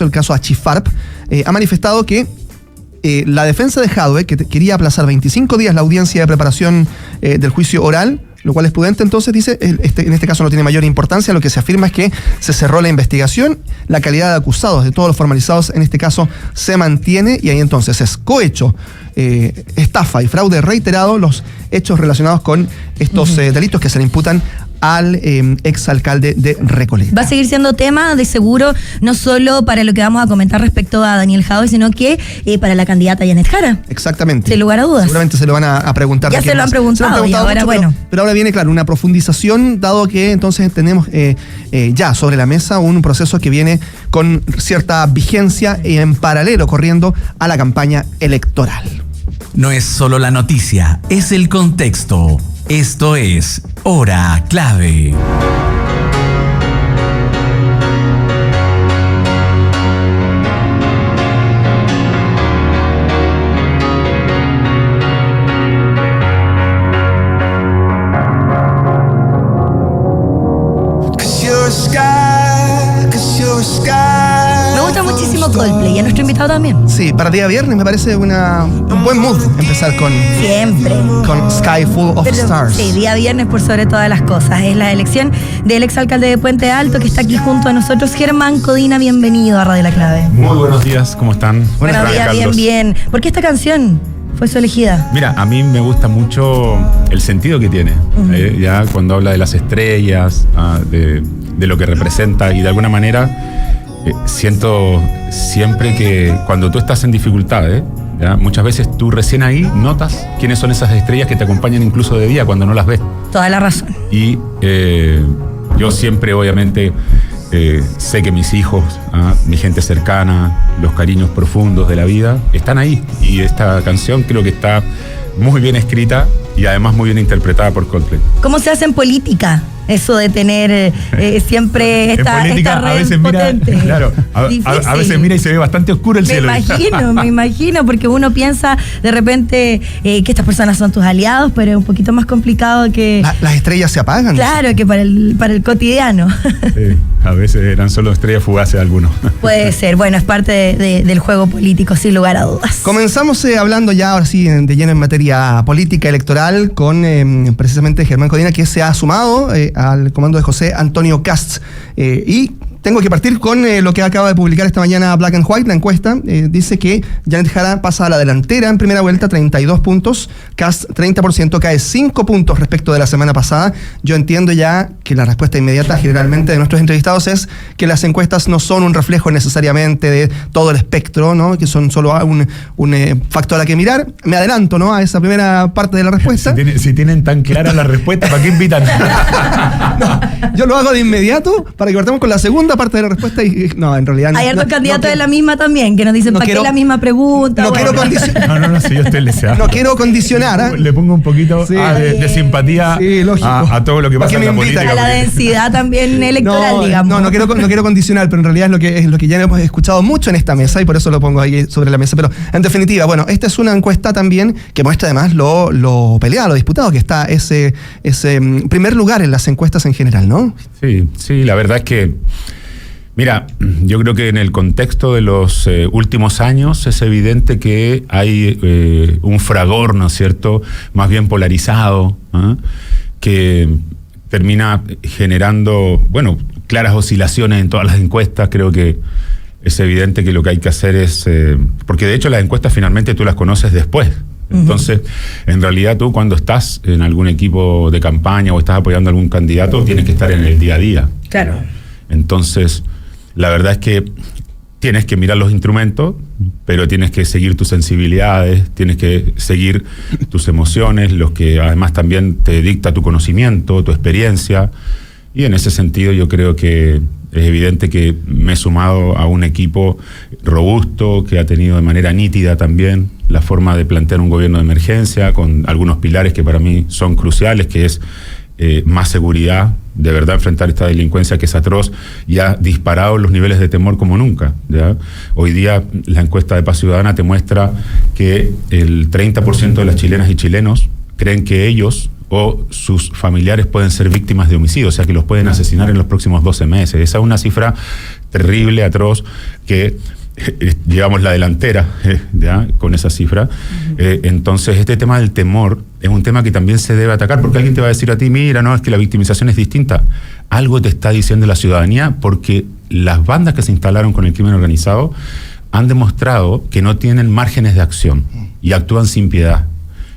el caso Achifarp, ha manifestado que la defensa de Jadwe, que quería aplazar 25 días la audiencia de preparación del juicio oral, lo cual es prudente, entonces dice, en este caso no tiene mayor importancia, lo que se afirma es que se cerró la investigación, la calidad de acusados de todos los formalizados en este caso se mantiene, y ahí entonces es cohecho, estafa y fraude reiterado los hechos relacionados con estos delitos que se le imputan al exalcalde de Recoleta. Va a seguir siendo tema de seguro, no solo para lo que vamos a comentar respecto a Daniel Jadwe, sino que para la candidata Janet Jara. Exactamente. Sin lugar a dudas. Seguramente se lo van a preguntar. Ya se lo han preguntado y ahora, mucho, bueno. Pero ahora viene, claro, una profundización, dado que entonces tenemos ya sobre la mesa un proceso que viene con cierta vigencia y en paralelo corriendo a la campaña electoral. No es solo la noticia, es el contexto. Esto es Hora Clave. Me gusta muchísimo Coldplay y a nuestro invitado también. Sí, para día viernes me parece un buen mood empezar con Sky Full of Stars. Sí, día viernes por sobre todas las cosas. Es la elección del exalcalde de Puente Alto que está aquí junto a nosotros. Germán Codina, bienvenido a Radio La Clave. Muy buenos días, ¿cómo están? Buenos días, bien. ¿Por qué esta canción fue su elegida? Mira, a mí me gusta mucho el sentido que tiene. Ya cuando habla de las estrellas, de lo que representa, y de alguna manera siento siempre que cuando tú estás en dificultades, ¿ya? Muchas veces tú recién ahí notas quiénes son esas estrellas que te acompañan incluso de día cuando no las ves. Toda la razón. Y yo siempre, obviamente, sé que mis hijos, mi gente cercana, los cariños profundos de la vida están ahí. Y esta canción creo que está muy bien escrita y además muy bien interpretada por Coldplay. ¿Cómo se hace en política? Eso de tener siempre esta red a veces potente. Mira, claro, a veces mira y se ve bastante oscuro el cielo. Me imagino, porque uno piensa de repente que estas personas son tus aliados, pero es un poquito más complicado que... Las estrellas se apagan. Claro, que para el cotidiano. Sí, a veces eran solo estrellas fugaces algunos. Puede ser, bueno, es parte del juego político, sin lugar a dudas. Comenzamos hablando ya, ahora sí, de lleno en materia política electoral, con precisamente Germán Codina, que se ha sumado al comando de José Antonio Kast. Y tengo que partir con lo que acaba de publicar esta mañana Black and White, la encuesta. Dice que Janet Jara pasa a la delantera en primera vuelta, 32 puntos. Kast, 30%, cae 5 puntos respecto de la semana pasada. Yo entiendo ya que la respuesta inmediata generalmente de nuestros entrevistados es que las encuestas no son un reflejo necesariamente de todo el espectro, ¿no? Que son solo un factor a que mirar. Me adelanto, ¿no?, a esa primera parte de la respuesta. Si tienen tan clara la respuesta, ¿para qué invitan? No, yo lo hago de inmediato para que partamos con la segunda parte de la respuesta y no, en realidad hay hartos candidatos de la misma también que nos dicen para qué la misma pregunta. No quiero condicionar. No, si yo estoy deseado. No quiero condicionar. Le pongo un poquito de simpatía a todo lo que pasa en la política. A la densidad también electoral, digamos. No quiero condicionar, pero en realidad es lo que ya hemos escuchado mucho en esta mesa y por eso lo pongo ahí sobre la mesa. Pero en definitiva, bueno, esta es una encuesta también que muestra además lo peleado, lo disputado que está ese primer lugar en las encuestas en general, ¿no? Sí, la verdad es que, mira, yo creo que en el contexto de los últimos años es evidente que hay un fragor, ¿no es cierto?, más bien polarizado, que termina generando, bueno, claras oscilaciones en todas las encuestas. Creo que es evidente que lo que hay que hacer es, porque de hecho las encuestas finalmente tú las conoces después. Entonces, en realidad tú cuando estás en algún equipo de campaña o estás apoyando a algún candidato, tienes que estar en el día a día. Claro. Entonces, la verdad es que tienes que mirar los instrumentos, pero tienes que seguir tus sensibilidades, tienes que seguir tus emociones, los que además también te dicta tu conocimiento, tu experiencia. Y en ese sentido yo creo que es evidente que me he sumado a un equipo robusto, que ha tenido de manera nítida también la forma de plantear un gobierno de emergencia, con algunos pilares que para mí son cruciales, que es más seguridad, de verdad enfrentar esta delincuencia que es atroz y ha disparado los niveles de temor como nunca, ¿ya? Hoy día la encuesta de Paz Ciudadana te muestra que el 30% de las chilenas y chilenos creen que ellos o sus familiares pueden ser víctimas de homicidio, o sea que los pueden asesinar en los próximos 12 meses. Esa es una cifra terrible, atroz, que llevamos la delantera ¿ya? Con esa cifra. Entonces este tema del temor es un tema que también se debe atacar, porque alguien te va a decir a ti, mira, no, es que la victimización es distinta. Algo te está diciendo la ciudadanía, porque las bandas que se instalaron con el crimen organizado han demostrado que no tienen márgenes de acción y actúan sin piedad.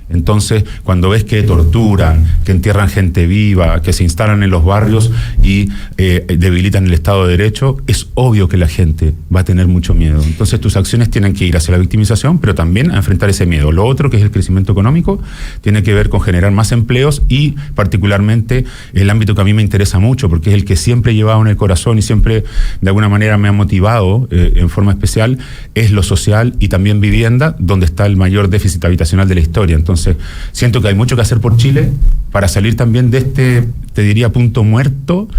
Entonces, cuando ves que torturan, que entierran gente viva, que se instalan en los barrios y debilitan el Estado de Derecho, es obvio que la gente va a tener mucho miedo. Entonces, tus acciones tienen que ir hacia la victimización, pero también a enfrentar ese miedo. Lo otro, que es el crecimiento económico, tiene que ver con generar más empleos y, particularmente, el ámbito que a mí me interesa mucho, porque es el que siempre he llevado en el corazón y siempre, de alguna manera, me ha motivado en forma especial, es lo social y también vivienda, donde está el mayor déficit habitacional de la historia. Entonces, siento que hay mucho que hacer por Chile para salir también de este, te diría, punto muerto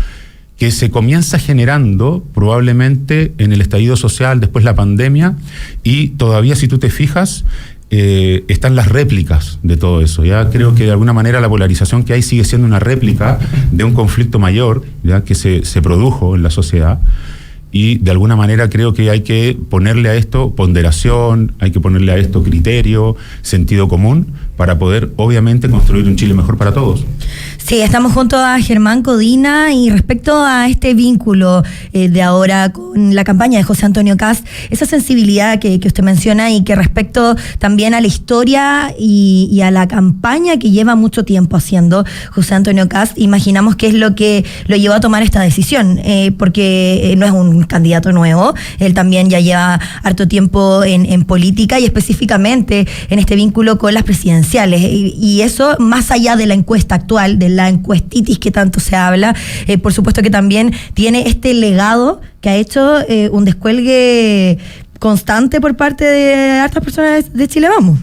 que se comienza generando probablemente en el estallido social, después la pandemia, y todavía, si tú te fijas, están las réplicas de todo eso. Ya creo que de alguna manera la polarización que hay sigue siendo una réplica de un conflicto mayor, ya que se produjo en la sociedad. Y de alguna manera creo que hay que ponerle a esto ponderación, hay que ponerle a esto criterio, sentido común, para poder obviamente construir un Chile mejor para todos. Sí, estamos junto a Germán Codina, y respecto a este vínculo de ahora con la campaña de José Antonio Kast, esa sensibilidad que usted menciona, y que respecto también a la historia y a la campaña que lleva mucho tiempo haciendo José Antonio Kast, imaginamos qué es lo que lo llevó a tomar esta decisión, porque no es un candidato nuevo, él también ya lleva harto tiempo en política, y específicamente en este vínculo con las presidenciales, y eso más allá de la encuesta actual, de la encuestitis que tanto se habla, por supuesto que también tiene este legado que ha hecho un descuelgue constante por parte de hartas personas de Chile Vamos.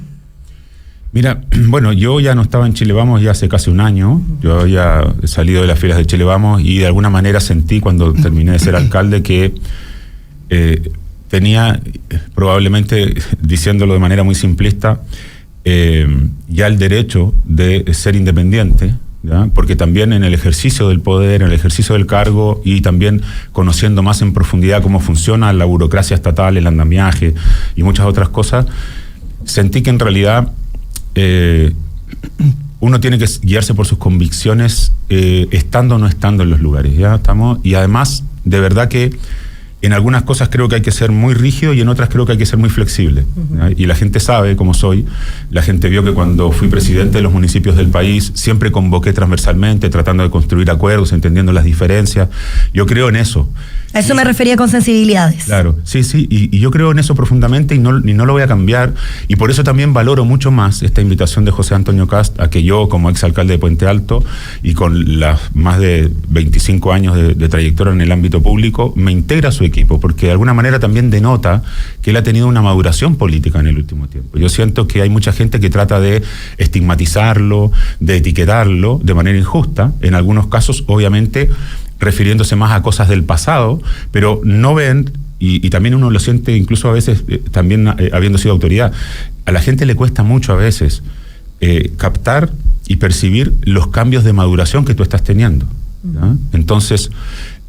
Mira, bueno, yo ya no estaba en Chile Vamos ya hace casi un año. Yo había salido de las filas de Chile Vamos y de alguna manera sentí, cuando terminé de ser alcalde, que tenía, probablemente, diciéndolo de manera muy simplista, ya el derecho de ser independiente, ¿ya? Porque también en el ejercicio del poder, en el ejercicio del cargo, y también conociendo más en profundidad cómo funciona la burocracia estatal, el andamiaje y muchas otras cosas, sentí que en realidad uno tiene que guiarse por sus convicciones, estando o no estando en los lugares, ¿ya? Y además, de verdad que en algunas cosas creo que hay que ser muy rígido y en otras creo que hay que ser muy flexible. ¿Ya? Y la gente sabe cómo soy. La gente vio que cuando fui presidente de los municipios del país siempre convoqué transversalmente, tratando de construir acuerdos, entendiendo las diferencias. Yo creo en eso. A eso me refería con sensibilidades. Claro, sí, y yo creo en eso profundamente y no lo voy a cambiar, y por eso también valoro mucho más esta invitación de José Antonio Kast a que yo, como exalcalde de Puente Alto y con las más de 25 años de trayectoria en el ámbito público, me integre a su equipo, porque de alguna manera también denota que él ha tenido una maduración política en el último tiempo. Yo siento que hay mucha gente que trata de estigmatizarlo, de etiquetarlo de manera injusta, en algunos casos, obviamente, refiriéndose más a cosas del pasado, pero no ven, y también uno lo siente incluso a veces, también habiendo sido autoridad, a la gente le cuesta mucho a veces captar y percibir los cambios de maduración que tú estás teniendo, ¿ya? Entonces,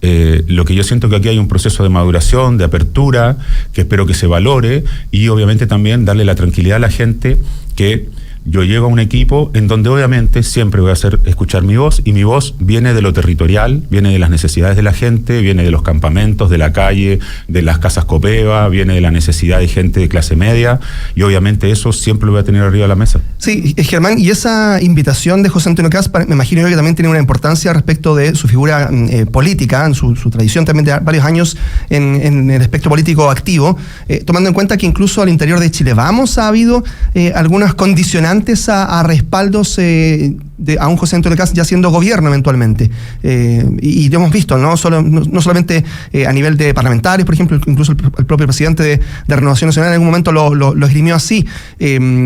lo que yo siento que aquí hay un proceso de maduración, de apertura, que espero que se valore, y obviamente también darle la tranquilidad a la gente que yo llego a un equipo en donde obviamente siempre voy a hacer escuchar mi voz, y mi voz viene de lo territorial, viene de las necesidades de la gente, viene de los campamentos, de la calle, de las casas Copeva, viene de la necesidad de gente de clase media, y obviamente eso siempre lo voy a tener arriba de la mesa. Sí, Germán, y esa invitación de José Antonio Kast, me imagino yo que también tiene una importancia respecto de su figura política, en su tradición también de varios años en el espectro político activo, tomando en cuenta que incluso al interior de Chile Vamos ha habido algunas condicionantes a respaldos a un José Antonio Kast ya siendo gobierno eventualmente. Y lo hemos visto, no solamente a nivel de parlamentarios, por ejemplo, incluso el propio presidente de Renovación Nacional en algún momento lo esgrimió así.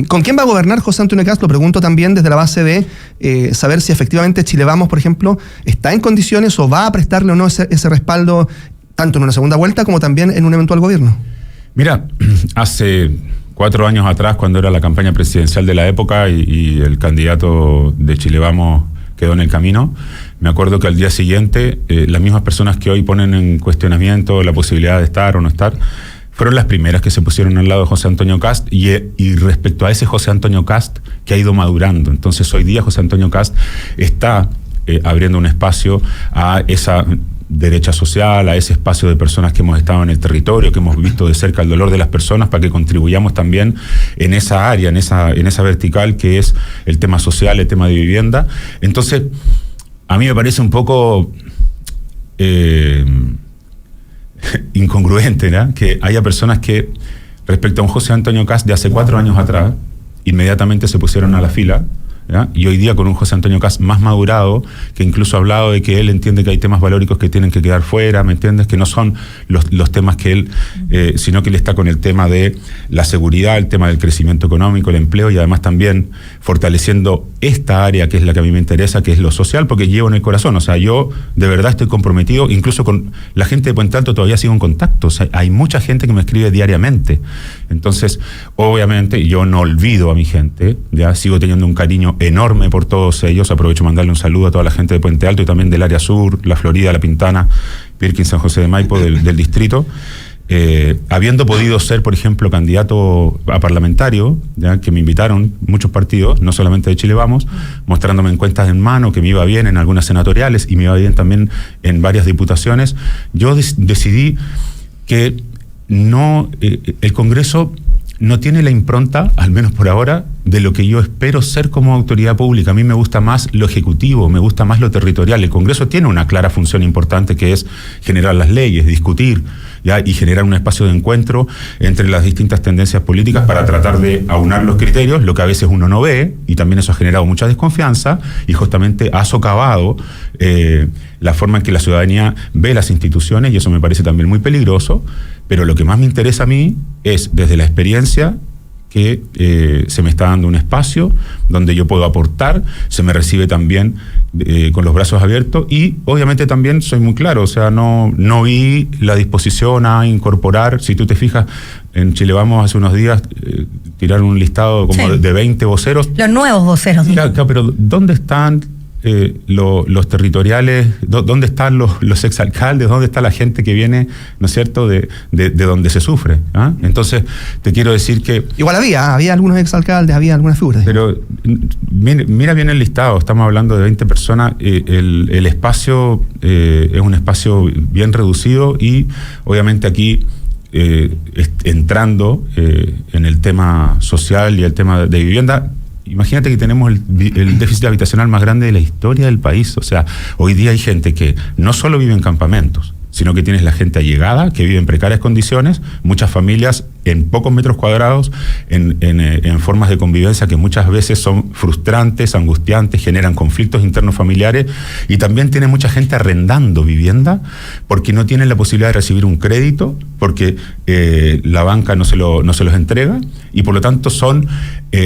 ¿Con quién va a gobernar José Antonio Kast? Lo pregunto también desde la base de saber si efectivamente Chile Vamos, por ejemplo, está en condiciones o va a prestarle o no ese respaldo, tanto en una segunda vuelta como también en un eventual gobierno. Mira, hace 4 años atrás, cuando era la campaña presidencial de la época y el candidato de Chile Vamos quedó en el camino. Me acuerdo que al día siguiente, las mismas personas que hoy ponen en cuestionamiento la posibilidad de estar o no estar, fueron las primeras que se pusieron al lado de José Antonio Kast y respecto a ese José Antonio Kast que ha ido madurando. Entonces hoy día José Antonio Kast está abriendo un espacio a esa derecha social, a ese espacio de personas que hemos estado en el territorio, que hemos visto de cerca el dolor de las personas, para que contribuyamos también en esa área, en esa vertical que es el tema social, el tema de vivienda. Entonces, a mí me parece un poco incongruente, ¿no?, que haya personas que, respecto a un José Antonio Kast de hace 4 años atrás, inmediatamente se pusieron a la fila, ¿ya? Y hoy día con un José Antonio Kast más madurado, que incluso ha hablado de que él entiende que hay temas valóricos que tienen que quedar fuera, ¿me entiendes? Que no son los temas que él, sino que él está con el tema de la seguridad, el tema del crecimiento económico, el empleo, y además también fortaleciendo esta área que es la que a mí me interesa, que es lo social, porque llevo en el corazón. O sea, yo de verdad estoy comprometido, incluso con la gente de Puente Alto todavía sigo en contacto. O sea, hay mucha gente que me escribe diariamente. Entonces, obviamente, yo no olvido a mi gente, ya sigo teniendo un cariño enorme por todos ellos. Aprovecho para mandarle un saludo a toda la gente de Puente Alto y también del área sur, La Florida, La Pintana, Pirkin, San José de Maipo, del distrito. Habiendo podido ser, por ejemplo, candidato a parlamentario, ya que me invitaron muchos partidos, no solamente de Chile Vamos, mostrándome encuestas en mano, que me iba bien en algunas senatoriales y me iba bien también en varias diputaciones, yo decidí que no, el Congreso no tiene la impronta, al menos por ahora, de lo que yo espero ser como autoridad pública. A mí me gusta más lo ejecutivo, me gusta más lo territorial. El Congreso tiene una clara función importante, que es generar las leyes, discutir, ¿ya?, y generar un espacio de encuentro entre las distintas tendencias políticas para tratar de aunar los criterios, lo que a veces uno no ve, y también eso ha generado mucha desconfianza y justamente ha socavado la forma en que la ciudadanía ve las instituciones, y eso me parece también muy peligroso. Pero lo que más me interesa a mí es, desde la experiencia, que se me está dando un espacio donde yo puedo aportar, se me recibe también con los brazos abiertos, y obviamente también soy muy claro, o sea, no vi la disposición a incorporar. Si tú te fijas, en Chile Vamos hace unos días tiraron un listado como de 20 voceros. Los nuevos voceros. Claro, pero ¿dónde están los territoriales? ¿Dónde están los exalcaldes? ¿Dónde está la gente que viene, ¿no es cierto?, de donde se sufre? ¿Ah? Entonces, te quiero decir que... Igual había algunos exalcaldes, había algunas figuras. Pero mira bien el listado, estamos hablando de 20 personas, el espacio es un espacio bien reducido, y obviamente aquí entrando en el tema social y el tema de vivienda. Imagínate que tenemos el déficit habitacional más grande de la historia del país. O sea, hoy día hay gente que no solo vive en campamentos, sino que tienes la gente allegada, que vive en precarias condiciones, muchas familias en pocos metros cuadrados, en formas de convivencia que muchas veces son frustrantes, angustiantes, generan conflictos internos familiares, y también tiene mucha gente arrendando vivienda porque no tienen la posibilidad de recibir un crédito, porque la banca no se los entrega, y por lo tanto son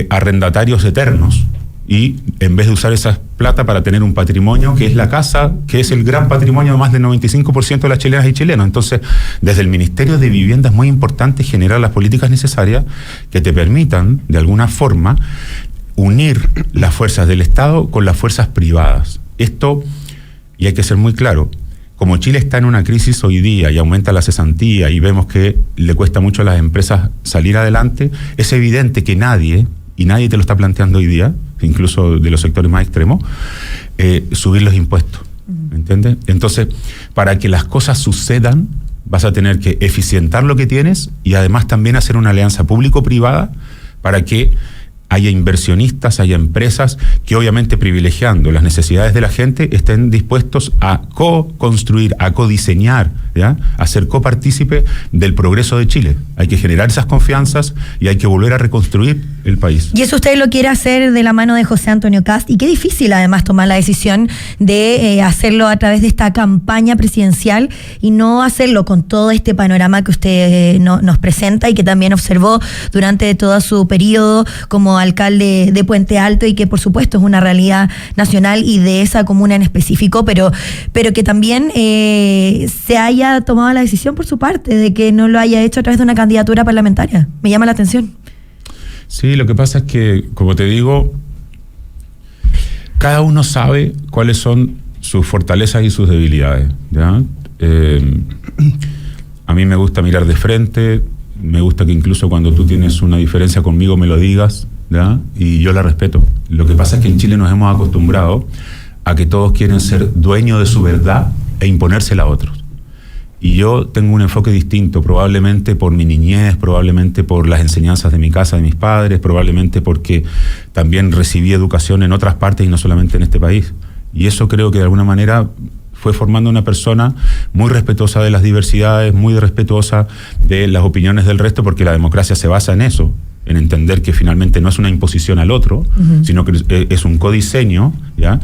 arrendatarios eternos. Y en vez de usar esa plata para tener un patrimonio, que es la casa, que es el gran patrimonio de más del 95% de las chilenas y chilenos. Entonces, desde el Ministerio de Vivienda es muy importante generar las políticas necesarias que te permitan, de alguna forma, unir las fuerzas del Estado con las fuerzas privadas. Esto, y hay que ser muy claro, como Chile está en una crisis hoy día y aumenta la cesantía y vemos que le cuesta mucho a las empresas salir adelante, es evidente que nadie te lo está planteando hoy día, incluso de los sectores más extremos, subir los impuestos, ¿me entiendes? Entonces, para que las cosas sucedan, vas a tener que eficientar lo que tienes y además también hacer una alianza público-privada para que haya inversionistas, haya empresas que, obviamente privilegiando las necesidades de la gente, estén dispuestos a co-construir, a co-diseñar, ¿ya?, a ser copartícipe del progreso de Chile. Hay que generar esas confianzas y hay que volver a reconstruir el país. Y eso usted lo quiere hacer de la mano de José Antonio Kast, y qué difícil además tomar la decisión de hacerlo a través de esta campaña presidencial y no hacerlo con todo este panorama que usted nos presenta y que también observó durante todo su periodo como alcalde de Puente Alto, y que por supuesto es una realidad nacional y de esa comuna en específico, pero que también se haya tomado la decisión por su parte de que no lo haya hecho a través de una candidatura parlamentaria. Me llama la atención. Sí, lo que pasa es que, como te digo, Cada uno sabe cuáles son sus fortalezas y sus debilidades, ¿ya? A mí me gusta mirar de frente, me gusta que incluso cuando tú tienes una diferencia conmigo me lo digas, ¿ya? Y yo la respeto. Lo que pasa es que en Chile nos hemos acostumbrado a que todos quieren ser dueños de su verdad e imponérsela a otros. Y yo tengo un enfoque distinto, probablemente por mi niñez, probablemente por las enseñanzas de mi casa, de mis padres, probablemente porque también recibí educación en otras partes y no solamente en este país. Y eso creo que de alguna manera fue formando una persona muy respetuosa de las diversidades, muy respetuosa de las opiniones del resto, porque la democracia se basa en eso, en entender que finalmente no es una imposición al otro, sino que es un codiseño, ¿ya?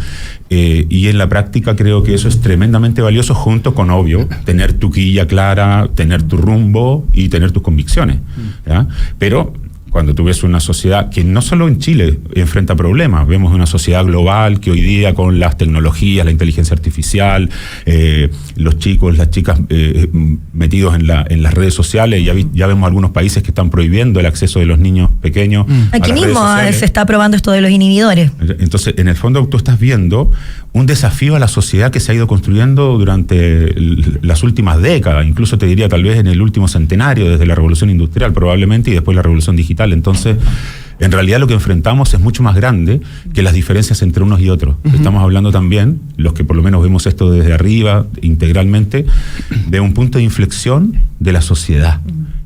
Y en la práctica creo que eso es tremendamente valioso, junto con, obvio, tener tu quilla clara, tener tu rumbo y tener tus convicciones, ¿ya? Pero cuando tú ves una sociedad que no solo en Chile enfrenta problemas, vemos una sociedad global que hoy día con las tecnologías, la inteligencia artificial, los chicos, las chicas metidos en las redes sociales, ya vemos algunos países que están prohibiendo el acceso de los niños pequeños. Aquí mismo se está aprobando esto de los inhibidores. Entonces, en el fondo tú estás viendo un desafío a la sociedad que se ha ido construyendo durante las últimas décadas, incluso te diría tal vez en el último centenario, desde la Revolución Industrial probablemente y después la Revolución Digital. Entonces, en realidad lo que enfrentamos es mucho más grande que las diferencias entre unos y otros. Estamos hablando también, los que por lo menos vemos esto desde arriba, integralmente, de un punto de inflexión de la sociedad.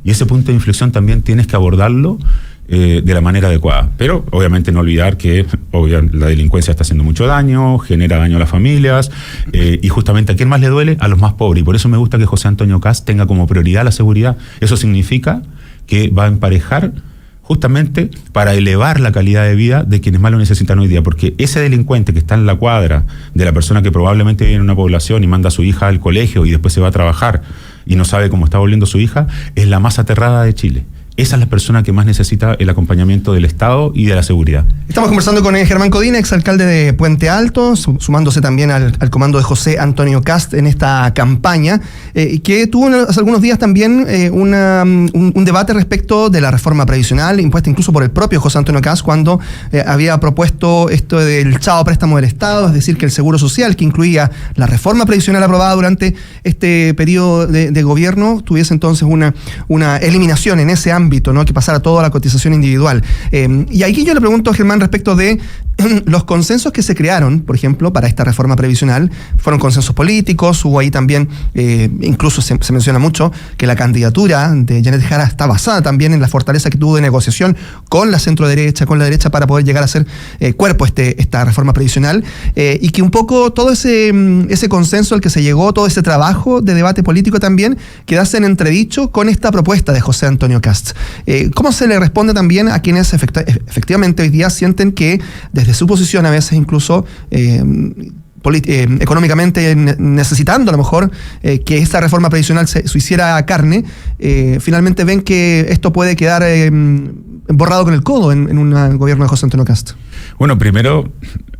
Y ese punto de inflexión también tienes que abordarlo de la manera adecuada. Pero obviamente no olvidar que la delincuencia está haciendo mucho daño, genera daño a las familias, y justamente ¿a quién más le duele? A los más pobres. Y por eso me gusta que José Antonio Kast tenga como prioridad la seguridad. Eso significa que va a emparejar justamente para elevar la calidad de vida de quienes más lo necesitan hoy día, porque ese delincuente que está en la cuadra de la persona que probablemente vive en una población y manda a su hija al colegio y después se va a trabajar y no sabe cómo está volviendo su hija, es la más aterrada de Chile. Esa es la persona que más necesita el acompañamiento del Estado y de la seguridad. Estamos conversando con Germán Codina, exalcalde de Puente Alto, sumándose también al comando de José Antonio Kast en esta campaña, que tuvo hace algunos días también un debate respecto de la reforma previsional, impuesta incluso por el propio José Antonio Kast, cuando había propuesto esto del chao préstamo del Estado, es decir, que el Seguro Social, que incluía la reforma previsional aprobada durante este periodo de gobierno, tuviese entonces una eliminación en ese ámbito, ¿no? Que pasara todo a la cotización individual. Y aquí yo le pregunto a Germán respecto de los consensos que se crearon, por ejemplo, para esta reforma previsional. Fueron consensos políticos, hubo ahí también, incluso se menciona mucho que la candidatura de Janet Jara está basada también en la fortaleza que tuvo de negociación con la centro-derecha, con la derecha, para poder llegar a hacer cuerpo esta reforma previsional, y que un poco todo ese consenso al que se llegó, todo ese trabajo de debate político también, quedase en entredicho con esta propuesta de José Antonio Kast. ¿Cómo se le responde también a quienes efectivamente hoy día sienten que desde su posición, a veces incluso económicamente necesitando a lo mejor que esta reforma previsional se hiciera carne, finalmente ven que esto puede quedar borrado con el codo en un gobierno de José Antonio Kast? Bueno, primero,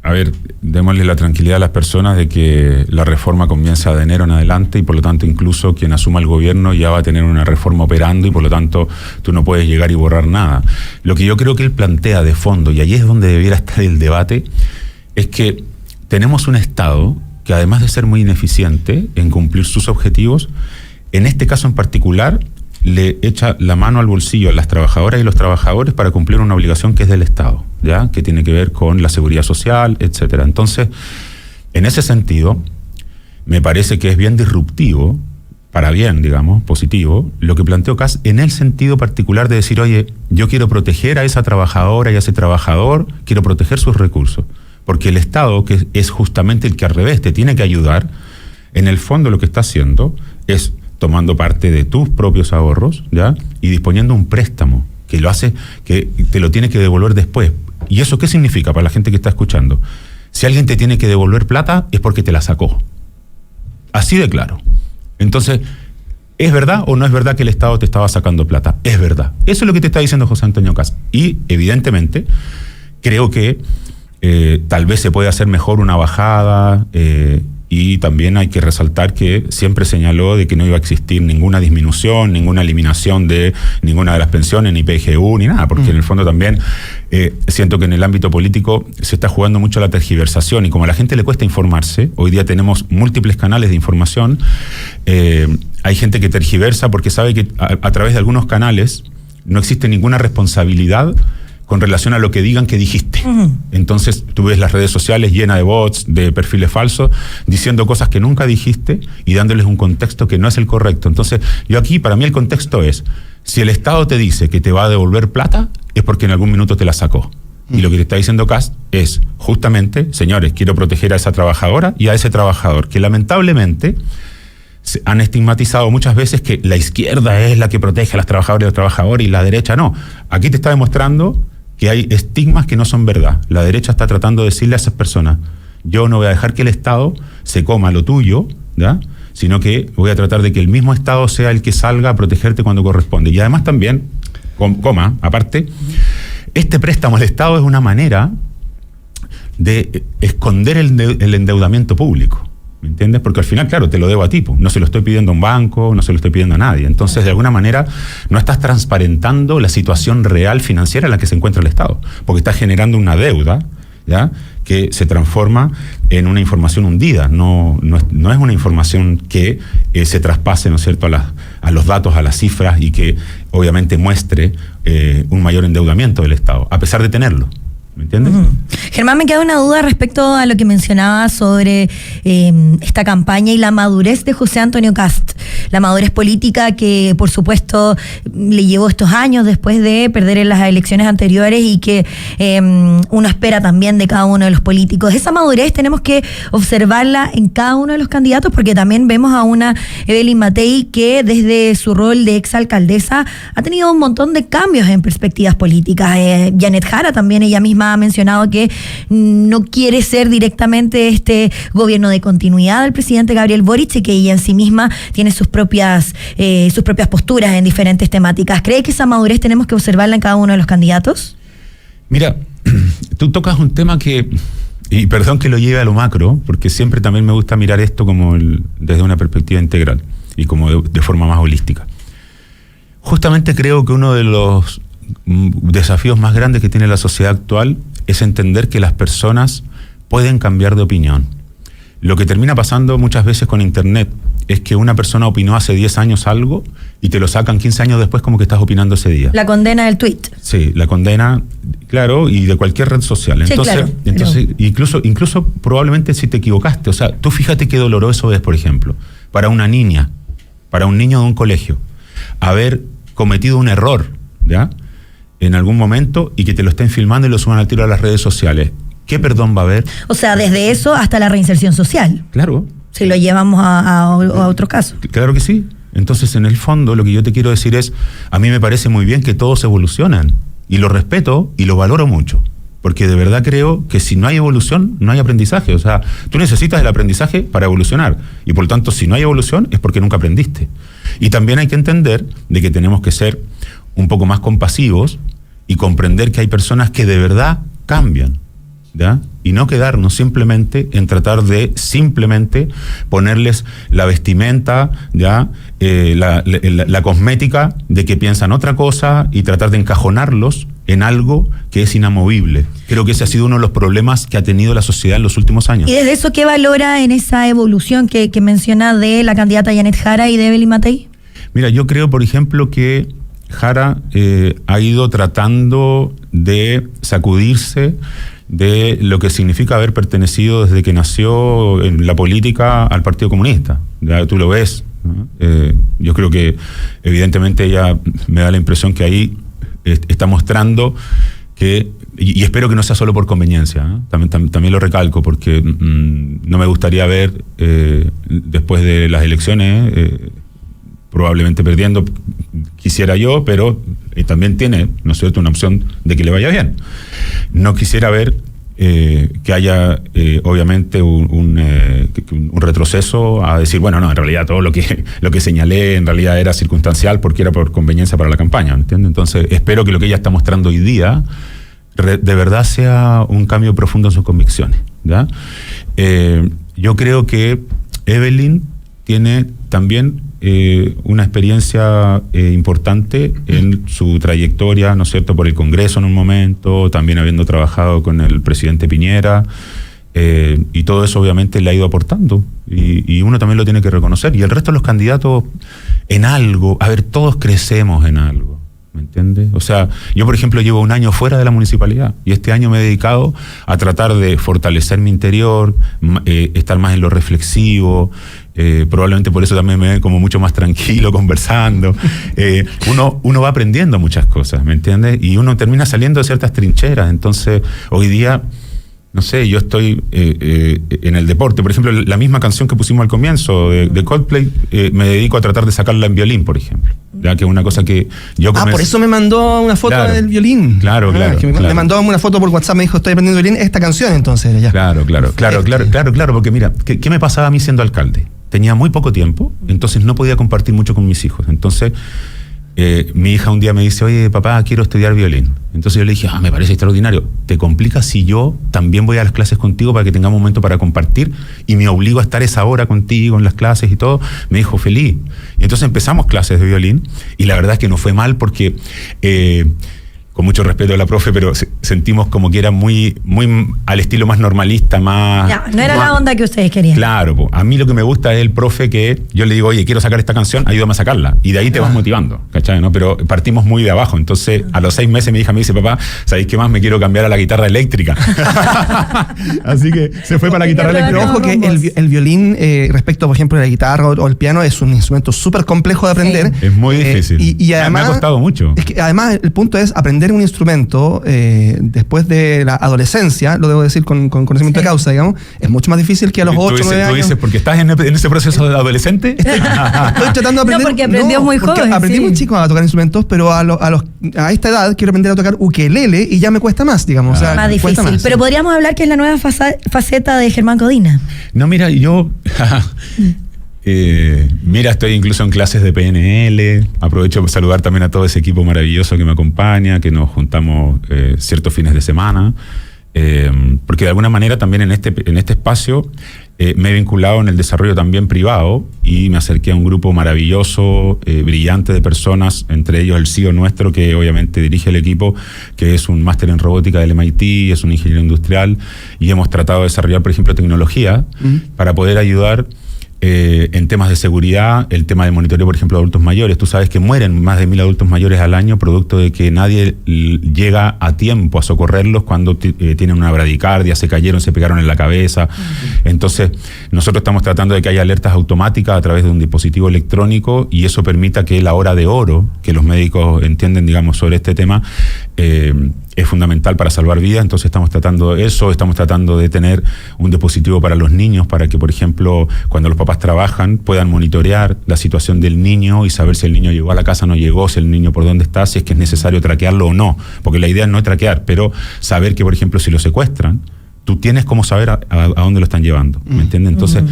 a ver, démosle la tranquilidad a las personas de que la reforma comienza de enero en adelante y por lo tanto incluso quien asuma el gobierno ya va a tener una reforma operando y por lo tanto tú no puedes llegar y borrar nada. Lo que yo creo que él plantea de fondo, y ahí es donde debiera estar el debate, es que tenemos un Estado que además de ser muy ineficiente en cumplir sus objetivos, en este caso en particular le echa la mano al bolsillo a las trabajadoras y los trabajadores para cumplir una obligación que es del Estado, ¿ya? Que tiene que ver con la seguridad social, etcétera. Entonces, en ese sentido, me parece que es bien disruptivo, para bien, digamos, positivo, lo que planteó Kast en el sentido particular de decir, oye, yo quiero proteger a esa trabajadora y a ese trabajador, quiero proteger sus recursos, porque el Estado, que es justamente el que al revés te tiene que ayudar, en el fondo lo que está haciendo es tomando parte de tus propios ahorros, ¿ya? Y disponiendo un préstamo que lo hace, que te lo tiene que devolver después. ¿Y eso qué significa para la gente que está escuchando? Si alguien te tiene que devolver plata es porque te la sacó. Así de claro. Entonces, ¿es verdad o no es verdad que el Estado te estaba sacando plata? Es verdad. Eso es lo que te está diciendo José Antonio Kast. Y evidentemente creo que tal vez se puede hacer mejor una bajada y también hay que resaltar que siempre señaló de que no iba a existir ninguna disminución, ninguna eliminación de ninguna de las pensiones, ni PGU, ni nada, porque en el fondo también siento que en el ámbito político se está jugando mucho la tergiversación, y como a la gente le cuesta informarse, hoy día tenemos múltiples canales de información, hay gente que tergiversa porque sabe que a través de algunos canales no existe ninguna responsabilidad con relación a lo que digan que dijiste. Entonces tú ves las redes sociales llenas de bots, de perfiles falsos, diciendo cosas que nunca dijiste y dándoles un contexto que no es el correcto. Entonces yo aquí, para mí el contexto es, si el Estado te dice que te va a devolver plata, es porque en algún minuto te la sacó. Y lo que te está diciendo Kast es, justamente, señores, quiero proteger a esa trabajadora y a ese trabajador, que lamentablemente se han estigmatizado muchas veces que la izquierda es la que protege a las trabajadoras y los trabajadores y la derecha no. Aquí te está demostrando que hay estigmas que no son verdad. La derecha está tratando de decirle a esas personas, yo no voy a dejar que el Estado se coma lo tuyo, ¿ya? Sino que voy a tratar de que el mismo Estado sea el que salga a protegerte cuando corresponde. Y además también, aparte, este préstamo al Estado es una manera de esconder el endeudamiento público. ¿Me entiendes? Porque al final, claro, te lo debo a ti, no se lo estoy pidiendo a un banco, no se lo estoy pidiendo a nadie. Entonces, de alguna manera, no estás transparentando la situación real financiera en la que se encuentra el Estado, porque estás generando una deuda, ¿ya?, que se transforma en una información hundida. No es una información que se traspase, ¿no es cierto?, a los datos, a las cifras, y que obviamente muestre un mayor endeudamiento del Estado, a pesar de tenerlo. ¿Me entiendes? Germán, me queda una duda respecto a lo que mencionaba sobre esta campaña y la madurez de José Antonio Kast. La madurez política que, por supuesto, le llevó estos años después de perder en las elecciones anteriores y que uno espera también de cada uno de los políticos. Esa madurez tenemos que observarla en cada uno de los candidatos, porque también vemos a una Evelyn Matei que desde su rol de exalcaldesa ha tenido un montón de cambios en perspectivas políticas. Janet Jara también, ella misma ha mencionado que no quiere ser directamente este gobierno de continuidad del presidente Gabriel Boric, y que ella en sí misma tiene sus propias posturas en diferentes temáticas. ¿Cree que esa madurez tenemos que observarla en cada uno de los candidatos? Mira, tú tocas un tema que, y perdón que lo lleve a lo macro, porque siempre también me gusta mirar esto como desde una perspectiva integral y como de forma más holística. Justamente creo que uno de los desafíos más grandes que tiene la sociedad actual es entender que las personas pueden cambiar de opinión. Lo que termina pasando muchas veces con Internet es que una persona opinó hace 10 años algo y te lo sacan 15 años después como que estás opinando ese día. La condena del tweet. Sí, la condena, claro, y de cualquier red social. Entonces, sí, claro, entonces incluso probablemente si te equivocaste, o sea, tú fíjate qué doloroso es, por ejemplo, para una niña, para un niño de un colegio, haber cometido un error, ¿ya?, en algún momento, y que te lo estén filmando y lo suban al tiro a las redes sociales. ¿Qué perdón va a haber? O sea, desde eso hasta la reinserción social. Claro. Si lo llevamos a otro caso. Claro que sí. Entonces, en el fondo, lo que yo te quiero decir es, a mí me parece muy bien que todos evolucionan, y lo respeto y lo valoro mucho, porque de verdad creo que si no hay evolución, no hay aprendizaje. O sea, tú necesitas el aprendizaje para evolucionar, y por lo tanto, si no hay evolución, es porque nunca aprendiste. Y también hay que entender de que tenemos que ser un poco más compasivos y comprender que hay personas que de verdad cambian, ¿ya?, y no quedarnos simplemente en tratar de simplemente ponerles la vestimenta, ¿ya?, la cosmética de que piensan otra cosa, y tratar de encajonarlos en algo que es inamovible. Creo que ese ha sido uno de los problemas que ha tenido la sociedad en los últimos años. ¿Y desde eso qué valora en esa evolución que menciona de la candidata Janet Jara y de Evelyn Matei? Mira, yo creo, por ejemplo, que Jara ha ido tratando de sacudirse de lo que significa haber pertenecido desde que nació en la política al Partido Comunista. Ya tú lo ves, ¿no? Yo creo que evidentemente ella me da la impresión que ahí está mostrando que, y espero que no sea solo por conveniencia, ¿eh? También lo recalco, porque no me gustaría ver después de las elecciones, probablemente perdiendo, quisiera yo, pero también tiene, ¿no es cierto?, una opción de que le vaya bien. No quisiera ver que haya obviamente un retroceso a decir, bueno, no, en realidad todo lo que señalé en realidad era circunstancial porque era por conveniencia para la campaña, ¿entiendes? Entonces espero que lo que ella está mostrando hoy día de verdad sea un cambio profundo en sus convicciones, ¿ya? yo creo que Evelyn tiene también una experiencia importante en su trayectoria, ¿no es cierto?, por el Congreso en un momento, también habiendo trabajado con el presidente Piñera, y todo eso obviamente le ha ido aportando, y uno también lo tiene que reconocer. Y el resto de los candidatos en algo, a ver, todos crecemos en algo, ¿me entiendes? O sea, yo por ejemplo llevo un año fuera de la municipalidad y este año me he dedicado a tratar de fortalecer mi interior, estar más en lo reflexivo. Probablemente por eso también me ven como mucho más tranquilo conversando. Uno va aprendiendo muchas cosas, ¿me entiendes? Y uno termina saliendo de ciertas trincheras. Entonces, hoy día, no sé, yo estoy en el deporte. Por ejemplo, la misma canción que pusimos al comienzo de Coldplay, me dedico a tratar de sacarla en violín, por ejemplo. Ya que es una cosa que yo comencé. Por eso me mandó una foto del violín. Claro. Me mandó una foto por WhatsApp, me dijo, estoy aprendiendo violín, esta canción entonces. Ya. Claro, porque mira, ¿qué me pasaba a mí siendo alcalde? Tenía muy poco tiempo, entonces no podía compartir mucho con mis hijos. Entonces, mi hija un día me dice, oye, papá, quiero estudiar violín. Entonces yo le dije, me parece extraordinario. ¿Te complica si yo también voy a las clases contigo para que tengamos un momento para compartir? Y me obligo a estar esa hora contigo en las clases y todo. Me dijo, feliz. Y entonces empezamos clases de violín, y la verdad es que no fue mal porque... con mucho respeto a la profe, pero sentimos como que era muy al estilo más normalista, más... Ya, no era la onda que ustedes querían. Claro, a mí lo que me gusta es el profe que yo le digo, oye, quiero sacar esta canción, ayúdame a sacarla. Y de ahí te vas motivando, ¿cachai? ¿No? Pero partimos muy de abajo. Entonces, a los 6 meses mi hija me dice, papá, ¿sabéis qué más? Me quiero cambiar a la guitarra eléctrica. Así que se fue para la guitarra eléctrica. Pero ojo que el violín, respecto, por ejemplo, de la guitarra o el piano, es un instrumento súper complejo de aprender. Sí. Es muy difícil. Y además, me ha costado mucho. Es que además el punto es aprender un instrumento después de la adolescencia, lo debo decir con conocimiento de causa, digamos, es mucho más difícil que a los 8 o 9 años. ¿Tú dices porque estás en ese proceso de adolescente? Estoy tratando de aprender. No, porque aprendió muy joven. Aprendí muy chico a tocar instrumentos, pero a esta edad quiero aprender a tocar ukelele y ya me cuesta más, digamos. O sea, más difícil. más. Pero podríamos hablar que es la nueva faceta de Germán Codina. No, mira, yo... mira, estoy incluso en clases de PNL. Aprovecho para saludar también a todo ese equipo maravilloso que me acompaña, que nos juntamos ciertos fines de semana, porque de alguna manera también en este espacio me he vinculado en el desarrollo también privado y me acerqué a un grupo maravilloso, brillante de personas, entre ellos el CEO nuestro, que obviamente dirige el equipo, que es un máster en robótica del MIT, es un ingeniero industrial, y hemos tratado de desarrollar, por ejemplo, tecnología para poder ayudar en temas de seguridad, el tema de monitoreo, por ejemplo, de adultos mayores. Tú sabes que mueren más de 1.000 adultos mayores al año producto de que nadie llega a tiempo a socorrerlos cuando tienen una bradicardia, se cayeron, se pegaron en la cabeza. Entonces, nosotros estamos tratando de que haya alertas automáticas a través de un dispositivo electrónico, y eso permita que la hora de oro, que los médicos entienden, digamos, sobre este tema, es fundamental para salvar vidas. Entonces estamos tratando de eso, estamos tratando de tener un dispositivo para los niños, para que, por ejemplo, cuando los papás trabajan, puedan monitorear la situación del niño y saber si el niño llegó a la casa, no llegó, si el niño por dónde está, si es que es necesario traquearlo o no, porque la idea no es traquear, pero saber que, por ejemplo, si lo secuestran, tú tienes cómo saber a dónde lo están llevando, ¿me entiendes? Entonces,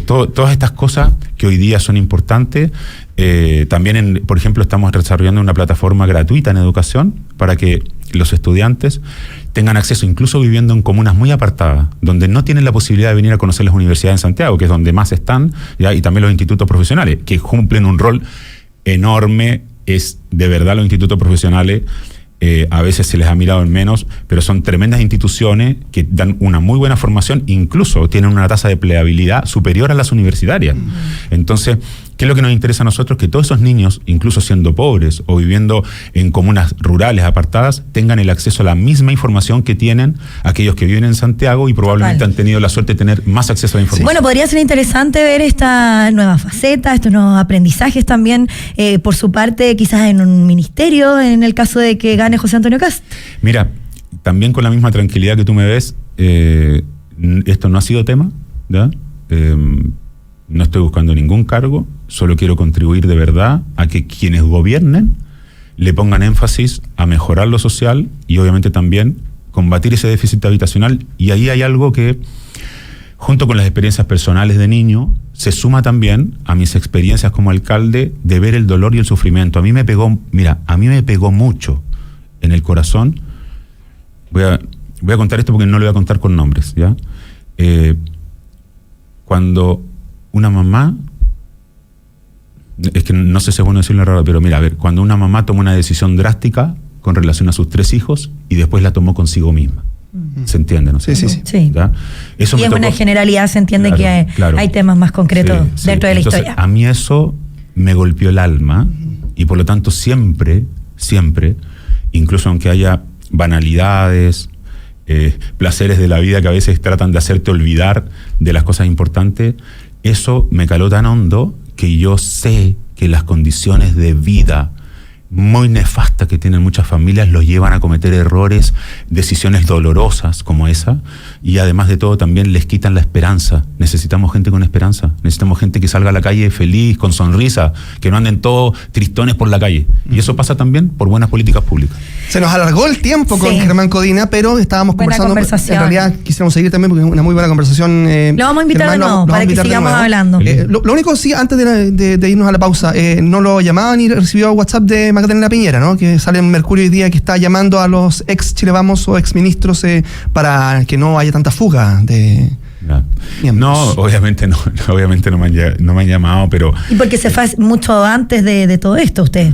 todas estas cosas que hoy día son importantes, también, por ejemplo, estamos desarrollando una plataforma gratuita en educación para que los estudiantes tengan acceso, incluso viviendo en comunas muy apartadas, donde no tienen la posibilidad de venir a conocer las universidades en Santiago, que es donde más están, ¿ya? Y también los institutos profesionales, que cumplen un rol enorme. Es de verdad, los institutos profesionales a veces se les ha mirado en menos, pero son tremendas instituciones que dan una muy buena formación, incluso tienen una tasa de empleabilidad superior a las universitarias. Entonces, ¿qué es lo que nos interesa a nosotros? Que todos esos niños, incluso siendo pobres o viviendo en comunas rurales apartadas, tengan el acceso a la misma información que tienen aquellos que viven en Santiago y probablemente han tenido la suerte de tener más acceso a la información. Bueno, podría ser interesante ver esta nueva faceta, estos nuevos aprendizajes también, por su parte, quizás en un ministerio, en el caso de que gane José Antonio Kast. Mira, también con la misma tranquilidad que tú me ves, esto no ha sido tema, ¿ya? No estoy buscando ningún cargo, solo quiero contribuir de verdad a que quienes gobiernen le pongan énfasis a mejorar lo social y obviamente también combatir ese déficit habitacional. Y ahí hay algo que, junto con las experiencias personales de niño, se suma también a mis experiencias como alcalde de ver el dolor y el sufrimiento. A mí me pegó mucho en el corazón. Voy a contar esto porque no lo voy a contar con nombres, ¿ya? cuando una mamá, es que no sé si es bueno decirlo raro, pero mira, a ver, cuando una mamá toma una decisión drástica con relación a sus 3 hijos y después la tomó consigo misma. ¿Se entiende, no? Sí. ¿Ya? Eso y me es tocó. una generalidad, se entiende Claro, que hay temas más concretos Sí. dentro de la Entonces, historia. a mí eso me golpeó el alma y por lo tanto siempre, incluso aunque haya banalidades, placeres de la vida que a veces tratan de hacerte olvidar de las cosas importantes, eso me caló tan hondo que yo sé que las condiciones de vida muy nefastas que tienen muchas familias los llevan a cometer errores, decisiones dolorosas como esa, y además de todo también les quitan la esperanza. Necesitamos gente con esperanza, necesitamos gente que salga a la calle feliz, con sonrisa, que no anden todos tristones por la calle. Y eso pasa también por buenas políticas públicas. Se nos alargó el tiempo con Germán Codina, pero estábamos Buena conversando. conversación. En realidad quisiéramos seguir también porque es una muy buena conversación. Lo vamos a invitar Germán, de nuevo para que sigamos hablando. Lo único, sí, antes de irnos a la pausa, no lo llamaban y recibió WhatsApp de Magdalena Piñera, ¿no? Que sale en Mercurio hoy día que está llamando a los ex Chile Vamos o ex ministros para que no haya tanta fuga de miembros. No, obviamente no me han llamado, pero... Y porque se fue mucho antes de todo esto usted.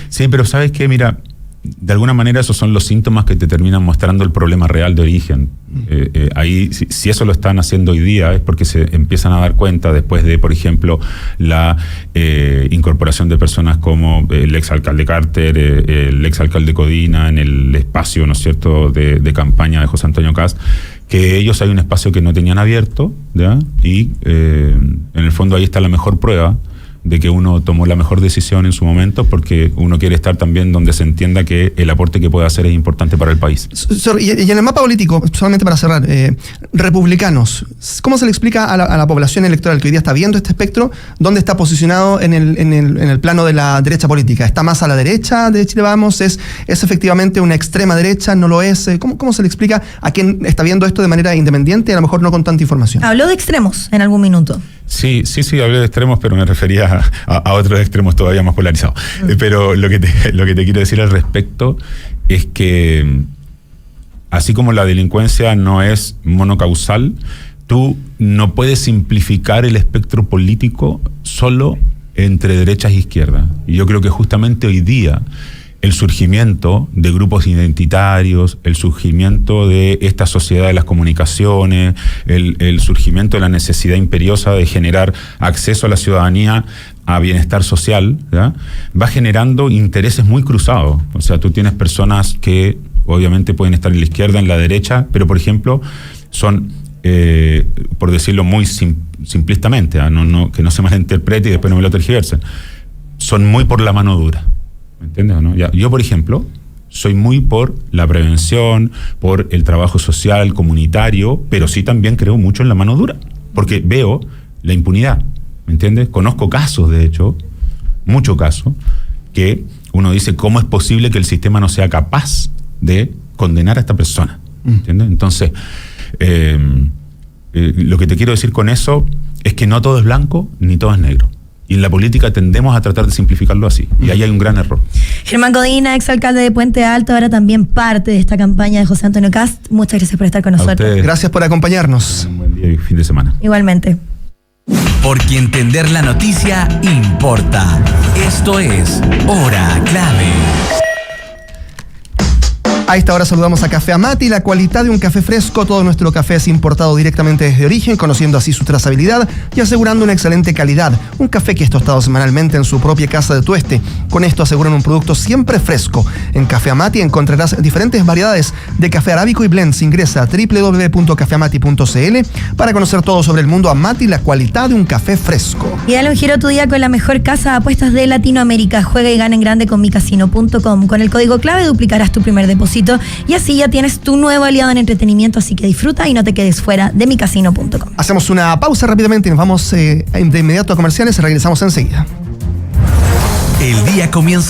Sí, pero ¿sabes qué? Mira, de alguna manera esos son los síntomas que te terminan mostrando el problema real de origen. Ahí, si eso lo están haciendo hoy día, es porque se empiezan a dar cuenta después de, por ejemplo, la incorporación de personas como el exalcalde Carter, el exalcalde Codina en el espacio, ¿no es cierto?, de campaña de José Antonio Kast, que ellos hay un espacio que no tenían abierto, ¿ya? Y en el fondo ahí está la mejor prueba de que uno tomó la mejor decisión en su momento, porque uno quiere estar también donde se entienda que el aporte que puede hacer es importante para el país. Y en el mapa político, solamente para cerrar, republicanos, ¿cómo se le explica a la población electoral que hoy día está viendo este espectro, dónde está posicionado en el plano de la derecha política? ¿Está más a la derecha de Chile Vamos? ¿Es efectivamente una extrema derecha? ¿No lo es? ¿Cómo se le explica a quien está viendo esto de manera independiente y a lo mejor no con tanta información? Habló de extremos en algún minuto. Sí, hablé de extremos, pero me refería a otros extremos todavía más polarizados. Pero lo que te quiero decir al respecto es que, así como la delincuencia no es monocausal, tú no puedes simplificar el espectro político solo entre derechas e izquierdas. Y yo creo que justamente hoy día el surgimiento de grupos identitarios, el surgimiento de esta sociedad de las comunicaciones, el surgimiento de la necesidad imperiosa de generar acceso a la ciudadanía a bienestar social, ¿ya?, va generando intereses muy cruzados. O sea, tú tienes personas que obviamente pueden estar en la izquierda, en la derecha, pero por ejemplo son, por decirlo muy simplistamente, que no se malinterprete y después no me lo tergiversen, son muy por la mano dura. ¿Me entiendes o no? Yo, por ejemplo, soy muy por la prevención, por el trabajo social, comunitario, pero sí también creo mucho en la mano dura, porque veo la impunidad, ¿me entiendes? Conozco casos, de hecho, muchos casos, que uno dice, ¿cómo es posible que el sistema no sea capaz de condenar a esta persona? ¿Me entiendes? Entonces, lo que te quiero decir con eso es que no todo es blanco ni todo es negro. Y en la política tendemos a tratar de simplificarlo así. Y ahí hay un gran error. Germán Codina, exalcalde de Puente Alto, ahora también parte de esta campaña de José Antonio Kast. Muchas gracias por estar con nosotros. Ustedes, gracias por acompañarnos. Un buen día y fin de semana. Igualmente. Porque entender la noticia importa. Esto es Hora Clave. A esta hora saludamos a Café Amati, la cualidad de un café fresco. Todo nuestro café es importado directamente desde origen, conociendo así su trazabilidad y asegurando una excelente calidad. Un café que es tostado semanalmente en su propia casa de tueste. Con esto aseguran un producto siempre fresco. En Café Amati encontrarás diferentes variedades de café arábico y blends. Ingresa a www.cafeamati.cl para conocer todo sobre el mundo Amati, la cualidad de un café fresco. Y dale un giro a tu día con la mejor casa de apuestas de Latinoamérica. Juega y gana en grande con micasino.com. Con el código clave duplicarás tu primer depósito y así ya tienes tu nuevo aliado en entretenimiento, así que disfruta y no te quedes fuera de micasino.com. Hacemos una pausa rápidamente y nos vamos de inmediato a comerciales y regresamos enseguida. El día comienza